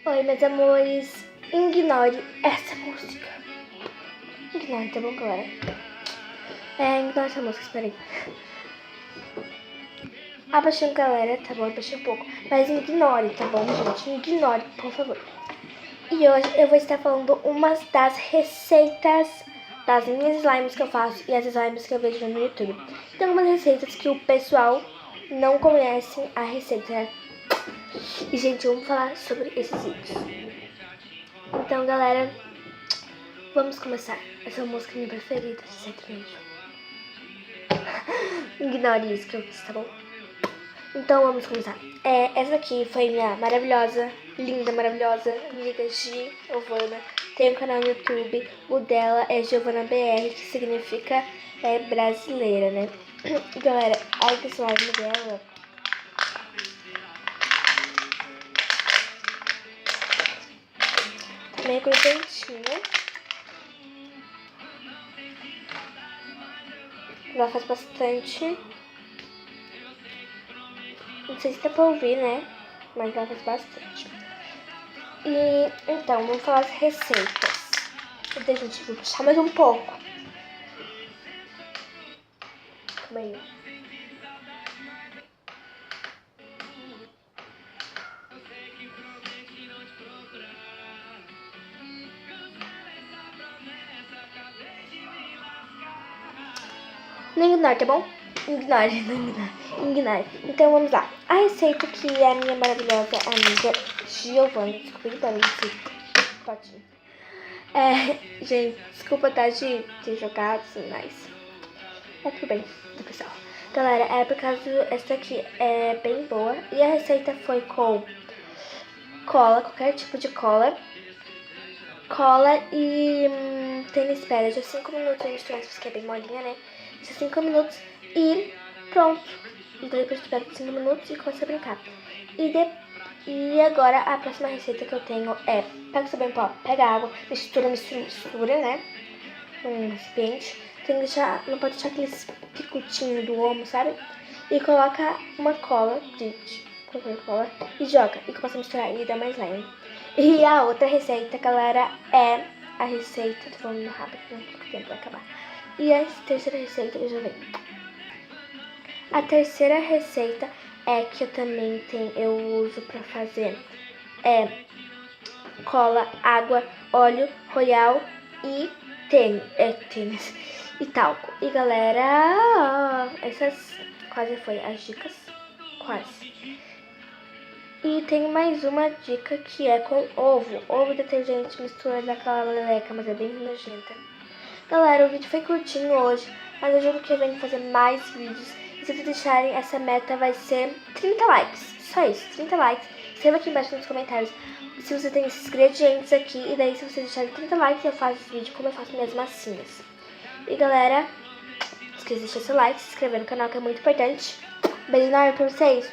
Oi, meus amores, ignore essa música. Ignore, tá bom, galera? Ignore essa música, espera aí. Abaixei, galera, tá bom? Abaixei um pouco. Mas ignore, tá bom, gente? Ignore, por favor. E hoje eu vou estar falando umas das receitas das minhas slimes que eu faço e as slimes que eu vejo no YouTube. Tem algumas receitas que o pessoal não conhece a receita, né? E, gente, vamos falar sobre esses vídeos. Então, galera, vamos começar. Essa música é minha preferida de sertanejo. Ignore isso que eu fiz, tá bom? Então, vamos começar. Essa aqui foi minha maravilhosa, linda, maravilhosa amiga Giovana. Tem um canal no YouTube. O dela é Giovana BR, que significa brasileira, né? E, galera, olha que slime dela. Meio crocantinho. Ela faz bastante. Não sei se dá pra ouvir, né? Mas ela faz bastante. E então, vamos falar as receitas. Deixa eu puxar mais um pouco. Calma aí. Não ignore, tá bom? Ignore. Então vamos lá. A receita que a minha maravilhosa amiga Giovana, desculpa esse potinho. Gente, desculpa de ter jogado, mas tudo bem, do pessoal. Galera, por causa essa aqui é bem boa. E a receita foi com cola, qualquer tipo de cola. Cola e tênis pera de 5 minutos a misturar, que é bem molinha, né? De 5 minutos e pronto. E depois espera 5 minutos e começa a brincar. E agora a próxima receita que eu tenho é: pega o sabão em pó, pega água, mistura, né? Num recipiente. Tem que deixar, não pode deixar aqueles picotinhos do omo, sabe? E coloca uma cola, cola e joga. E começa a misturar e dá mais slime. E a outra receita, galera, é a receita. Tô falando rápido, não tem tempo pra acabar. E a terceira receita, eu já venho. A terceira receita que eu também eu uso pra fazer cola, água, óleo, royal e tênis e talco. E galera, essas quase foi as dicas, quase. E tem mais uma dica que é com ovo detergente, mistura daquela leleca, mas é bem nojenta. Galera, o vídeo foi curtinho hoje, mas eu juro que eu venho fazer mais vídeos. E se vocês deixarem, essa meta vai ser 30 likes. Só isso, 30 likes. Escreva aqui embaixo nos comentários se você tem esses ingredientes aqui. E daí, se vocês deixarem 30 likes, eu faço esse vídeo como eu faço minhas massinhas. E galera, não esqueça de deixar seu like, se inscrever no canal, que é muito importante. Beijo enorme pra vocês.